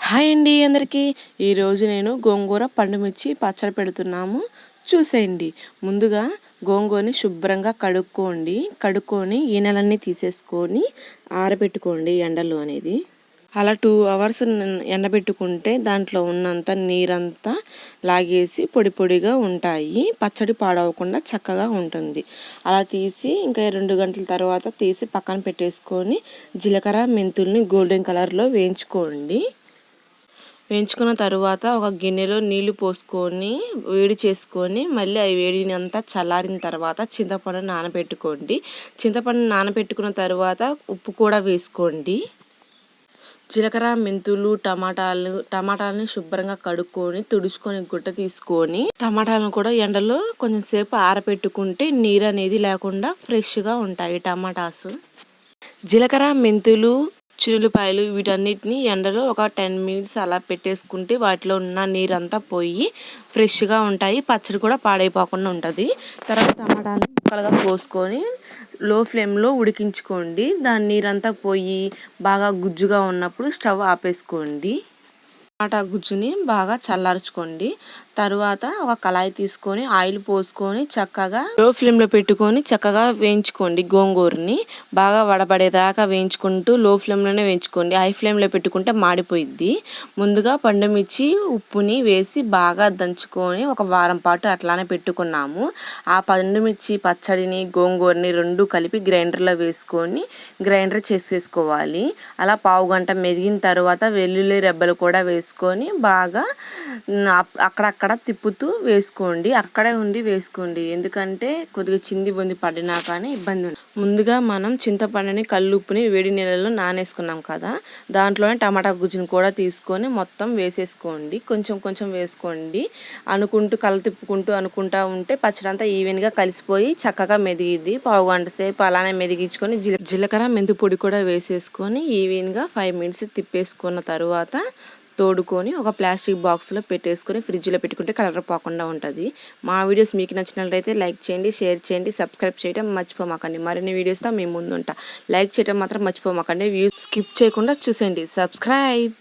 Hi అండి అందరికీ. ఈరోజు నేను గోంగూర పండుమిర్చి పచ్చడి పెడుతున్నాము, చూసేయండి. ముందుగా గోంగూరని శుభ్రంగా కడుక్కొని ఈనెలన్నీ తీసేసుకొని ఆరబెట్టుకోండి ఎండలో అనేది. అలా 2 అవర్స్ ఎండబెట్టుకుంటే దాంట్లో ఉన్నంత నీరంతా లాగేసి పొడి పొడిగా ఉంటాయి. పచ్చడి పాడవకుండా చక్కగా ఉంటుంది. అలా తీసి ఇంకా 2 గంటల తర్వాత తీసి పక్కన పెట్టేసుకొని జీలకర్ర మెంతుల్ని గోల్డెన్ కలర్లో వేయించుకున్న తర్వాత ఒక గిన్నెలో నీళ్లు పోసుకొని వేడి చేసుకొని మళ్ళీ అవి వేడిని అంతా చల్లారిన తర్వాత చింతపండు నానబెట్టుకోండి. చింతపండు నానబెట్టుకున్న తర్వాత ఉప్పు కూడా వేసుకోండి. జీలకర్ర మెంతులు టమాటాలని శుభ్రంగా కడుక్కొని తుడుచుకొని గుడ్డ తీసుకొని టమాటాలను కూడా ఎండలో కొంచెం సేపు ఆరబెట్టుకుంటే నీరు అనేది లేకుండా ఫ్రెష్గా ఉంటాయి టమాటాస్. జీలకర్ర మెంతులు చిల్లిపాయలు వీటన్నిటిని ఎండలో ఒక 10 మినిట్స్ అలా పెట్టేసుకుంటే వాటిలో ఉన్న నీరంతా పోయి ఫ్రెష్గా ఉంటాయి. పచ్చడి కూడా పాడైపోకుండా ఉంటుంది. తర్వాత టమాటాలను ముక్కలుగా కోసుకొని లో ఫ్లేమ్లో ఉడికించుకోండి. దాని నీరంతా పోయి బాగా గుజ్జుగా ఉన్నప్పుడు స్టవ్ ఆపేసుకోండి. టమాటా గుజ్జుని బాగా చల్లార్చుకోండి. తరువాత ఒక కళాయి తీసుకొని ఆయిల్ పోసుకొని చక్కగా లో ఫ్లేమ్లో పెట్టుకొని చక్కగా వేయించుకోండి. గోంగూరని బాగా వడబడేదాకా వేయించుకుంటూ లో ఫ్లేమ్లోనే వేయించుకోండి. హై ఫ్లేమ్లో పెట్టుకుంటే మాడిపోయిద్ది. ముందుగా పండుమిర్చి ఉప్పుని వేసి బాగా దంచుకొని ఒక వారం పాటు అట్లానే పెట్టుకున్నాము. ఆ పండుమిర్చి పచ్చడిని గోంగూరని 2 కలిపి గ్రైండర్లో వేసుకొని గ్రైండర్ చేసేసుకోవాలి. అలా పావు గంట మెదిగిన తర్వాత వెల్లుల్లి రెబ్బలు కూడా వేసుకొని బాగా అక్కడక్కడ తిప్పుతూ వేసుకోండి. అక్కడే ఉండి వేసుకోండి, ఎందుకంటే కొద్దిగా చింది బొంది పడినా కానీ ఇబ్బంది ఉంది. ముందుగా మనం చింతపండుని కల్లుప్పుని వేడి నీళ్ళలో నానేసుకున్నాం కదా, దాంట్లోనే టమాటా గుజ్జుని కూడా తీసుకొని మొత్తం వేసేసుకోండి. కొంచెం కొంచెం వేసుకోండి. తిప్పుకుంటూ అనుకుంటా ఉంటే పచ్చడి అంతా ఈవెన్గా కలిసిపోయి చక్కగా మెదిగిద్ది. పావు గంట సేపు అలానే మెదిగించుకొని జీలకర్ర మెంతు పొడి కూడా వేసేసుకొని ఈవెన్గా 5 మినిట్స్ తిప్పేసుకున్న తర్వాత తోడుకొని ఒక ప్లాస్టిక్ బాక్స్లో పెట్టేసుకొని ఫ్రిడ్జ్లో పెట్టుకుంటే కలర్ పోకుండా ఉంటుంది. మా వీడియోస్ మీకు నచ్చినట్లయితే లైక్ చేయండి, షేర్ చేయండి, సబ్స్క్రైబ్ చేయడం మర్చిపోమాకండి. మరిన్ని వీడియోస్తో మేము ముందుంటా. లైక్ చేయడం మాత్రం మర్చిపోమాకండి. వ్యూస్ స్కిప్ చేయకుండా చూసేయండి. సబ్స్క్రైబ్.